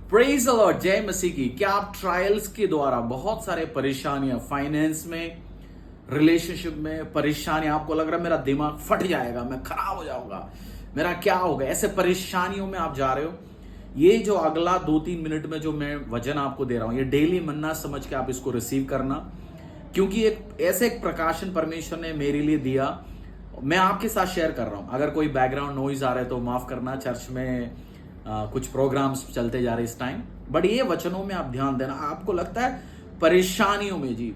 Praise the Lord, जय मसीह की। क्या आप ट्रायल्स के द्वारा बहुत सारे परेशानियां, फाइनेंस में, रिलेशनशिप में परेशानियां, आपको लग रहा है मेरा दिमाग फट जाएगा, मैं खराब हो जाऊंगा, मेरा क्या होगा, ऐसे परेशानियों में आप जा रहे हो? ये जो अगला 2-3 मिनट में जो मैं वचन आपको दे रहा हूं, ये डेली मन्ना समझ के आप इसको रिसीव करना, क्योंकि एक प्रकाशन परमेश्वर ने मेरे लिए दिया, मैं आपके साथ शेयर कर रहा हूं। अगर कोई बैकग्राउंड नॉइज आ रहा है तो माफ करना, चर्च में कुछ प्रोग्राम्स चलते जा रहे इस टाइम, बट ये वचनों में आप ध्यान देना। आपको लगता है परेशानियों में, जी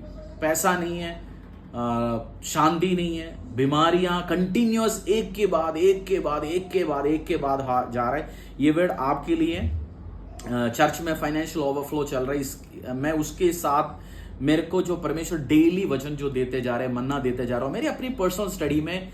पैसा नहीं है, शांति नहीं है, बीमारियां कंटिन्यूअस एक के बाद जा रहे, ये वर्ड आपके लिए। चर्च में फाइनेंशियल ओवरफ्लो चल रहा है, मैं उसके साथ मेरे को जो परमेश्वर डेली वचन जो देते जा रहे हैं, मन्ना देते जा रहा हूं, मेरी अपनी पर्सनल स्टडी में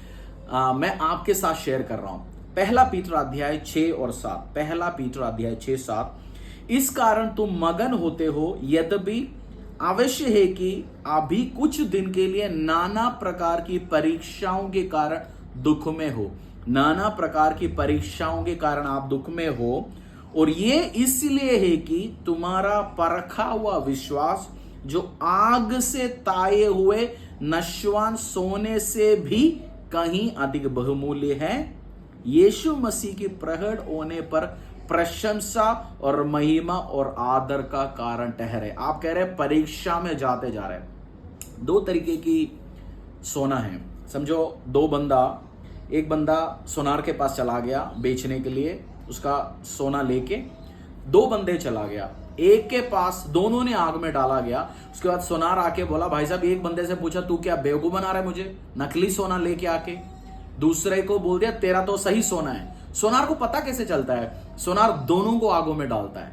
मैं आपके साथ शेयर कर रहा हूं। पहला पीटर अध्याय 6 और 7, पहला पीटर अध्याय 6-7। इस कारण तुम मगन होते हो, यद्यपि अवश्य है कि अभी कुछ दिन के लिए नाना प्रकार की परीक्षाओं के कारण दुख में हो। नाना प्रकार की परीक्षाओं के कारण आप दुख में हो, और ये इसलिए है कि तुम्हारा परखा हुआ विश्वास, जो आग से ताए हुए नश्वान सोने से भी कहीं अधिक बहुमूल्य है, यीशु मसीह की प्रकट होने पर प्रशंसा और महिमा और आदर का कारण ठहरे। आप कह रहे हैं परीक्षा में जाते जा रहे हैं। दो तरीके की सोना है, समझो एक बंदा सोनार के पास चला गया बेचने के लिए, उसका सोना लेके 2 बंदे चला गया, एक के पास दोनों ने आग में डाला गया। उसके बाद सोनार आके बोला, भाई साहब, एक बंदे से पूछा तू क्या बेवकूफ बना रहा है मुझे, नकली सोना लेके आके। दूसरे को बोल दिया तेरा तो सही सोना है। सोनार को पता कैसे चलता है? सोनार दोनों को आगों में डालता है,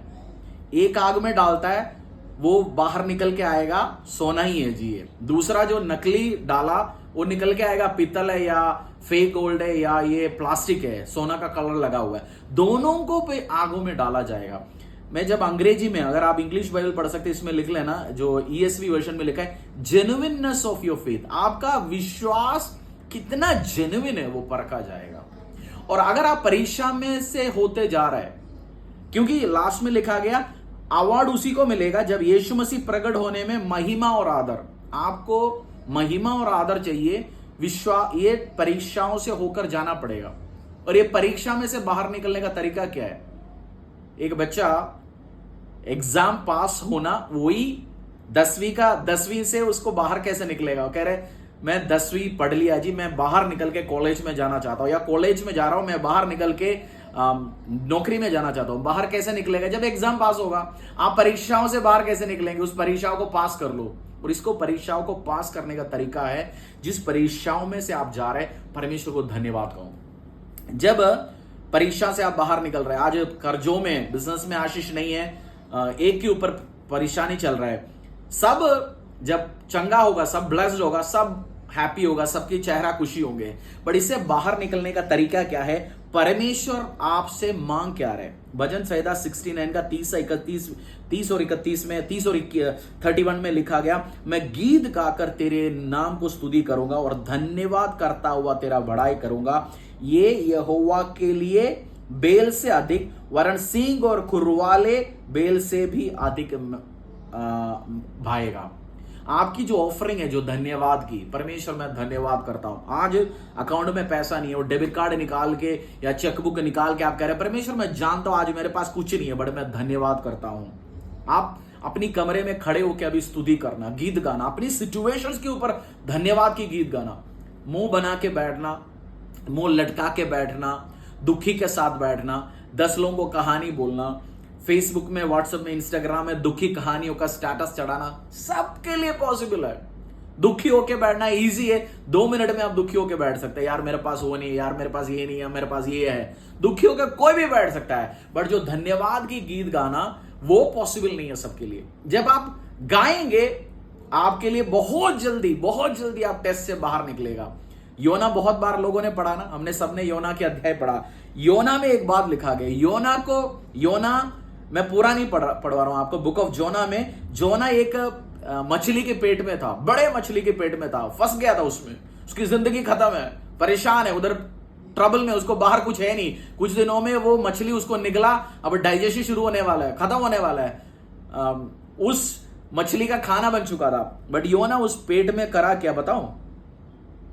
एक आग में डालता है, वो बाहर निकल के आएगा सोना ही है जी। ये दूसरा जो नकली डाला वो निकल के आएगा पीतल है या फेक गोल्ड है या ये प्लास्टिक है, सोना का कलर लगा हुआ है। दोनों को पे आगों में डाला जाएगा। मैं जब अंग्रेजी में, अगर आप इंग्लिश बाइबल पढ़ सकते इसमें लिख लेना, जो ESV वर्जन में लिखा है, जेन्युइननेस ऑफ योर फेथ, आपका विश्वास कितना जेन्युइन है वो परखा जाएगा। और अगर आप परीक्षा में से होते जा रहे हैं, क्योंकि लास्ट में लिखा गया अवार्ड उसी को मिलेगा जब यीशु मसीह प्रकट होने में महिमा और आदर, आपको महिमा और आदर चाहिए। ये परीक्षाओं से होकर जाना पड़ेगा। और ये परीक्षा में से बाहर निकलने का तरीका क्या है? एक बच्चा एग्जाम पास होना, वही 10वीं से उसको बाहर कैसे निकलेगा? कह रहे मैं 10वीं पढ़ लिया जी, मैं बाहर निकल के कॉलेज में जाना चाहता हूं, या कॉलेज में जा रहा हूं, मैं बाहर निकल के नौकरी में जाना चाहता हूं। बाहर कैसे निकलेगा? जब एग्जाम पास होगा। आप परीक्षाओं से बाहर कैसे निकलेंगे? उस परीक्षाओं को पास कर लो। और इसको परीक्षाओं को पास करने का तरीका है, जिस परीक्षाओं में से आप जा रहे हैं, परमेश्वर को धन्यवाद कहो। जब परीक्षा से आप बाहर निकल रहे हैं, आज कर्जों में, बिजनेस में आशीष नहीं है, एक के ऊपर परेशानी चल रहा है, सब जब चंगा होगा, सब ब्लेस्ड होगा, सब हैप्पी होगा, सबकी चेहरा खुशी होंगे। बट इससे बाहर निकलने का तरीका क्या है? परमेश्वर आपसे मांग क्या रहे? भजन संहिता 69 का 30 और 31 में लिखा गया, मैं गीत गाकर तेरे नाम को स्तुति करूंगा और धन्यवाद करता हुआ तेरा बड़ाई करूंगा। ये यहोवा के लिए बेल से अधिक, वरन सींग और खुरवाले बेल से भी अधिक भाएगा। आपकी जो ऑफरिंग है, जो धन्यवाद की, परमेश्वर मैं धन्यवाद करता हूं। आज अकाउंट में पैसा नहीं है, और डेबिट कार्ड निकाल के या चेकबुक निकाल के आप कह रहे हैं परमेश्वर मैं जानता हूं आज मेरे पास कुछ नहीं है, बट मैं धन्यवाद करता हूं। आप अपनी कमरे में खड़े होकर अभी स्तुति करना, गीत गाना, अपनी सिचुएशंस के ऊपर धन्यवाद की गीत गाना, मुंह बना के बैठना, मुंह लटका के बैठना, दुखी के साथ बैठना, 10 लोगों को कहानी बोलना, फेसबुक में, व्हाट्सएप में, इंस्टाग्राम में दुखी कहानियों का स्टेटस चढ़ाना, सबके लिए पॉसिबल है। दुखी होके बैठना इजी है, 2 मिनट में आप दुखी होके बैठ सकते हैं। यार मेरे पास वो नहीं है, यार मेरे पास ये नहीं है, मेरे पास ये है। दुखी होकर कोई भी बैठ सकता है, बट जो धन्यवाद की गीत गाना, वो पॉसिबल नहीं है सबके लिए। जब आप गाएंगे, आपके लिए बहुत जल्दी आप टेस्ट से बाहर निकलेगा। योना बहुत बार लोगों ने पढ़ा ना, हमने सबने योना के अध्याय पढ़ा। योना में एक बात लिखा गया, योना मैं पूरा नहीं पढ़वा रहा हूं आपको। बुक ऑफ जोना में, जोना एक मछली के पेट में था, बड़े मछली के पेट में था, फंस गया था उसमें, उसकी जिंदगी खत्म है, परेशान है, उधर ट्रबल में, उसको बाहर कुछ है नहीं, कुछ दिनों में वो मछली उसको निकला, अब डाइजेशन शुरू होने वाला है, खत्म होने वाला है, उस मछली का खाना बन चुका था। बट योना उस पेट में करा क्या बताऊं?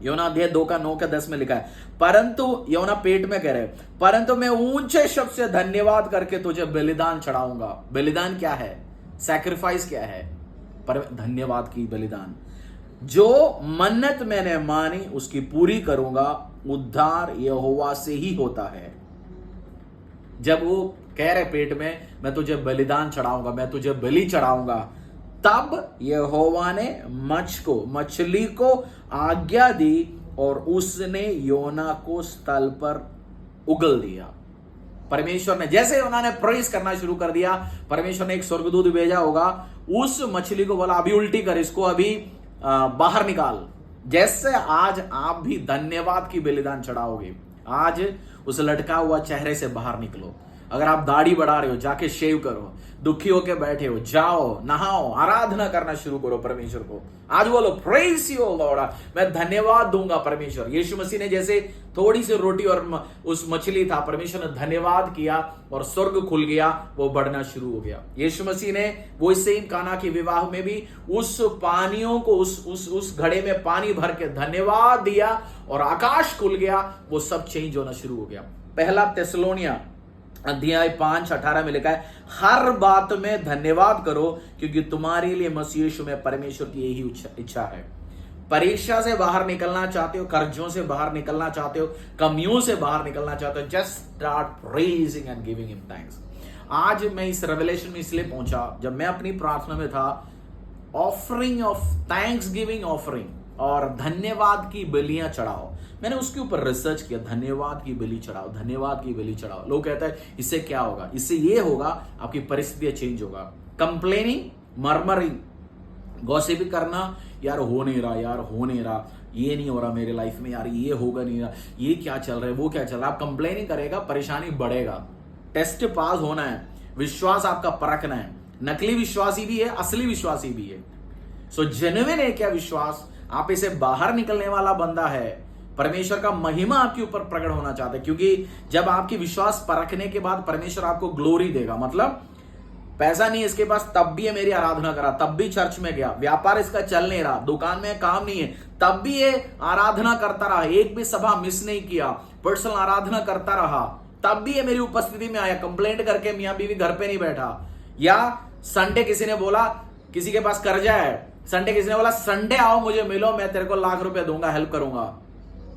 योना अध्याय 2 का 9 का 10 में लिखा है, परंतु योना पेट में कह रहे, परंतु मैं ऊंचे शब्द से धन्यवाद करके तुझे बलिदान चढ़ाऊंगा। बलिदान क्या है? सैक्रिफाइस क्या है? पर धन्यवाद की बलिदान। जो मन्नत मैंने मानी उसकी पूरी करूंगा, उद्धार यहोवा से ही होता है। जब वो कह रहे पेट में, मैं तुझे बलिदान चढ़ाऊंगा, मैं तुझे बलि चढ़ाऊंगा, तब यहोवा ने मछली को आज्ञा दी और उसने योना को स्थल पर उगल दिया। परमेश्वर ने जैसे योना ने प्रेज करना शुरू कर दिया, परमेश्वर ने एक स्वर्गदूत भेजा होगा, उस मछली को बोला अभी उल्टी कर, इसको अभी बाहर निकाल। जैसे आज आप भी धन्यवाद की बलिदान चढ़ाओगे, आज उस लटका हुआ चेहरे से बाहर निकलो। अगर आप दाढ़ी बढ़ा रहे हो, जाके शेव करो। दुखी होके बैठे हो, जाओ नहाओ, आराधना करना शुरू करो परमेश्वर को। आज बोलो प्रेज यू लॉर्ड, मैं धन्यवाद दूंगा परमेश्वर। यीशु मसीह ने जैसे थोड़ी सी रोटी और उस मछली था, परमेश्वर ने धन्यवाद किया और स्वर्ग खुल गया, वो बढ़ना शुरू हो गया। यीशु मसीह ने वो इससे काना के विवाह में भी उस पानियों को, उस घड़े में पानी भर के धन्यवाद दिया और आकाश खुल गया, वो सब चेंज होना शुरू हो गया। पहला थिस्सलुनीय अध्याय 5:18 में लिखा है, हर बात में धन्यवाद करो क्योंकि तुम्हारे लिए मसीह यीशु में परमेश्वर की यही इच्छा है। परीक्षा से बाहर निकलना चाहते हो, कर्जों से बाहर निकलना चाहते हो, कमियों से बाहर निकलना चाहते हो, just start praising and giving him thanks. आज मैं इस रेवलेशन में इसलिए पहुंचा, जब मैं अपनी प्रार्थना में था, offering of thanks giving offering और धन्यवाद की बलियां चढ़ाओ। मैंने उसके ऊपर रिसर्च किया, धन्यवाद की बलि चढ़ाओ, धन्यवाद की बलि चढ़ाओ। लोग कहते हैं इससे क्या होगा? इससे ये होगा, आपकी परिस्थितियां चेंज होगा। कंप्लेनिंग, मर्मरिंग, गॉसिपिंग करना, यार हो नहीं रहा, यार हो नहीं रहा, ये नहीं हो रहा मेरे लाइफ में, यार ये होगा नहीं रहा, ये क्या चल रहा है, वो क्या चल रहा है। आप कंप्लेनिंग करेगा, परेशानी बढ़ेगा। टेस्ट पास होना है, विश्वास आपका परखना है। नकली विश्वासी भी है, असली विश्वासी भी है। सो जेन्युइन है क्या विश्वास? आप इसे बाहर निकलने वाला बंदा है। परमेश्वर का महिमा आपके ऊपर प्रकट होना चाहते हैं, क्योंकि जब आपकी विश्वास परखने के बाद परमेश्वर आपको ग्लोरी देगा। मतलब पैसा नहीं इसके पास, तब भी ये मेरी आराधना करा, तब भी चर्च में गया, व्यापार इसका चल नहीं रहा, दुकान में काम नहीं है, तब भी ये आराधना करता रहा, एक भी सभा मिस नहीं किया, पर्सनल आराधना करता रहा, तब भी ये मेरी उपस्थिति में आया, कंप्लेंट करके मियां बीवी घर पे नहीं बैठा। या संडे किसी ने बोला, किसी के पास कर्जा है, संडे किसी ने बोला संडे आओ मुझे मिलो, मैं तेरे को ₹1,00,000 दूंगा, हेल्प करूंगा।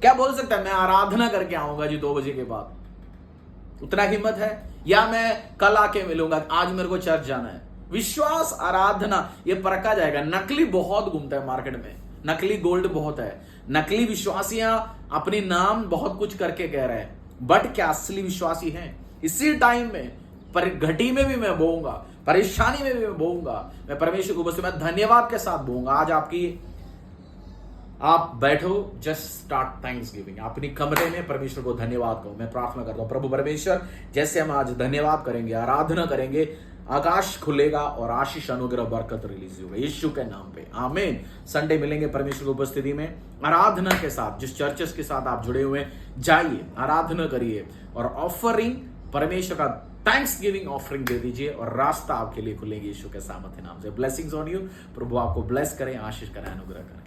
क्या बोल सकता है? मैं आराधना करके आऊंगा जी 2 बजे के बाद। उतना हिम्मत है? या मैं कल आके मिलूंगा, आज मेरे को चर्च जाना है। विश्वास, आराधना, ये परखा जाएगा। नकली बहुत घूमता है मार्केट में, नकली गोल्ड बहुत है, नकली विश्वासियां अपनी नाम बहुत कुछ करके कह रहे हैं, बट क्या असली विश्वासी हैं? इसी टाइम में घटी में भी मैं बोऊंगा, परेशानी में भी मैं बोऊंगा, मैं परमेश्वर को बस मैं धन्यवाद के साथ बोऊंगा। आज आप बैठो, जस्ट स्टार्ट थैंक्स गिविंग। अपनी कमरे में परमेश्वर को धन्यवाद करो। मैं प्रार्थना करता हूं, प्रभु परमेश्वर, जैसे हम आज धन्यवाद करेंगे, आराधना करेंगे, आकाश खुलेगा और आशीष, अनुग्रह, बरकत रिलीज होगा यीशु के नाम पे, आमीन। संडे मिलेंगे परमेश्वर की उपस्थिति में आराधना के साथ। जिस चर्चेस के साथ आप जुड़े हुए हैं, जाइए, आराधना करिए और ऑफरिंग, परमेश्वर का थैंक्स गिविंग ऑफरिंग दे दीजिए और रास्ता आपके लिए खुलेगी यीशु के सामर्थ्य नाम से। Blessings on you. प्रभु आपको ब्लेस करें, आशीष करें, अनुग्रह करें।